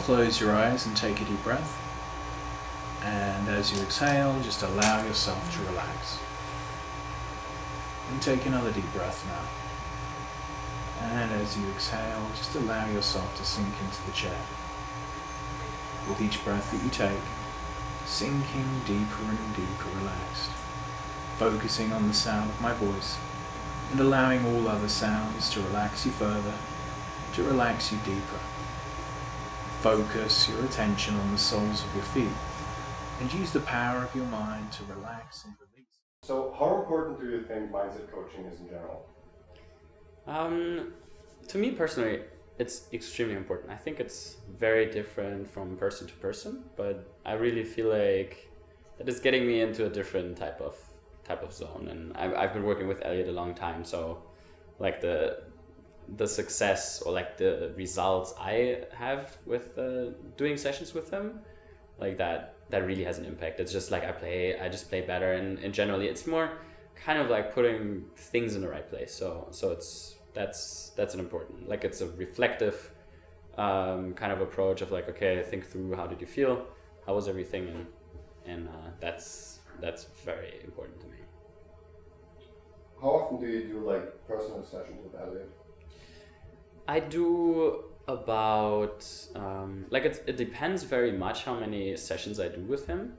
close your eyes and take a deep breath. And as you exhale, just allow yourself to relax. And take another deep breath now. And as you exhale, just allow yourself to sink into the chair. With each breath that you take, sinking deeper and deeper relaxed, focusing on the sound of my voice and allowing all other sounds to relax you further, to relax you deeper. Focus your attention on the soles of your feet and use the power of your mind to relax and release. So how important do you think mindset coaching is in general? To me personally, it's extremely important. I think it's very different from person to person, but I really feel like that is getting me into a different type of zone. And I've been working with Elliot a long time, so like the success or like the results I have with doing sessions with him, like that really has an impact. It's just like I just play better, and generally it's more kind of like putting things in the right place. So that's an important, like it's a reflective kind of approach of like, okay, think through, how did you feel, how was everything, and that's very important to me. How often do you do like personal sessions with Elliot? I do about like it depends very much how many sessions I do with him,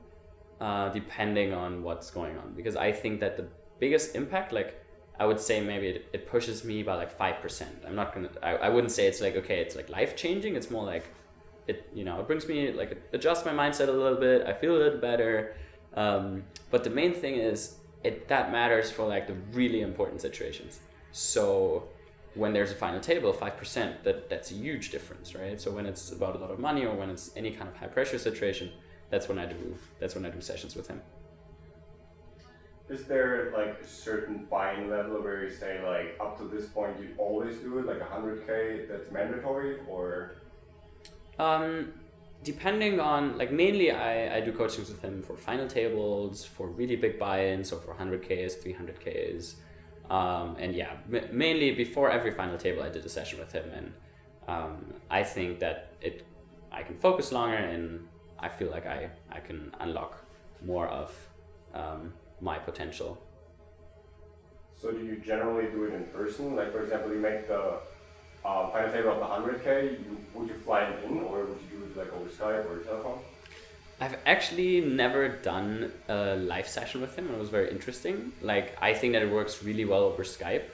depending on what's going on, because I think that the biggest impact, like I would say maybe it pushes me by like 5%. I wouldn't say it's like, okay, it's like life changing. It's more like it brings me, like, it adjusts my mindset a little bit. I feel a little better. But the main thing is that matters for like the really important situations. So when there's a final table, 5%, that's a huge difference, right? So when it's about a lot of money or when it's any kind of high pressure situation, that's when I do sessions with him. Is there like a certain buy-in level where you say like up to this point you always do it, like 100K that's mandatory, or? Depending on, like, mainly I do coachings with him for final tables, for really big buy-ins, so for 100Ks, 300Ks. And yeah, mainly before every final table I did a session with him, and I think that I can focus longer, and I feel like I can unlock more of my potential. So do you generally do it in person? Like, for example, you make the final table of the 100K, would you fly it in, or would you do it like over Skype or telephone? I've actually never done a live session with him, and it was very interesting. Like, I think that it works really well over Skype,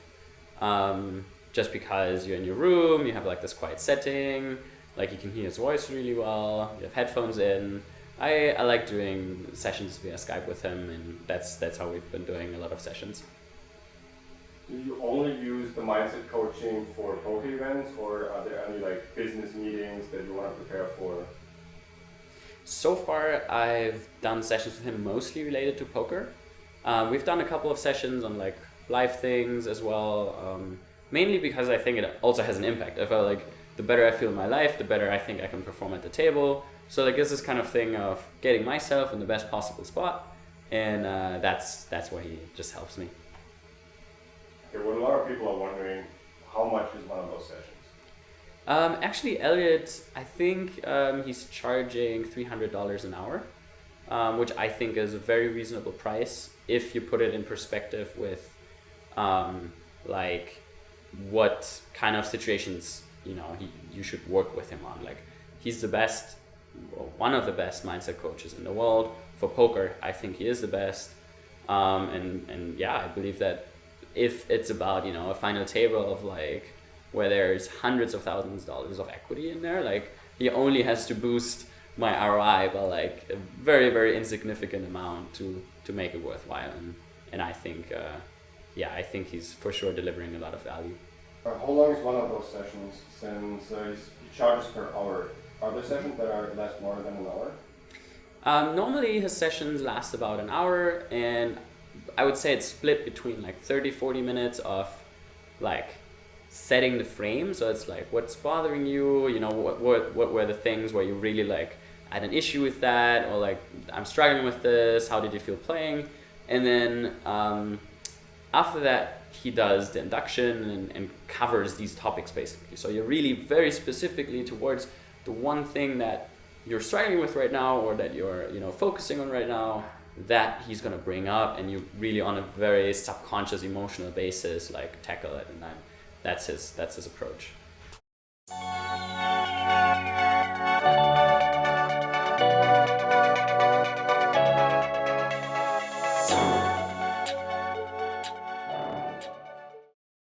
just because you're in your room, you have like this quiet setting, like you can hear his voice really well, you have headphones in. I like doing sessions via Skype with him, and that's how we've been doing a lot of sessions. Do you only use the mindset coaching for poker events, or are there any like business meetings that you want to prepare for? So far, I've done sessions with him mostly related to poker. We've done a couple of sessions on like live things as well, mainly because I think it also has an impact. I felt like the better I feel in my life, the better I think I can perform at the table. So like this is kind of thing of getting myself in the best possible spot, and that's why he just helps me. Okay, well, a lot of people are wondering how much is one of those sessions? Actually, Elliot, I think he's charging $300 an hour, which I think is a very reasonable price if you put it in perspective with like what kind of situations you should work with him on. Like, he's the best, well, one of the best mindset coaches in the world for poker. I think he is the best, and yeah, I believe that if it's about a final table of like where there's hundreds of thousands of dollars of equity in there, like he only has to boost my ROI by like a very, very insignificant amount to make it worthwhile, and I think I think he's for sure delivering a lot of value. How long is one of those sessions, since he charges per hour? Are there sessions that last more than an hour? Normally his sessions last about an hour, and I would say it's split between like 30-40 minutes of like setting the frame. So it's like, what's bothering you, what were the things where you really like had an issue with that, or like, I'm struggling with this, how did you feel playing? And then after that he does the induction and covers these topics basically. So you're really very specifically towards the one thing that you're struggling with right now, or that you're focusing on right now, that he's gonna bring up, and you really on a very subconscious emotional basis like tackle it, and that's his approach.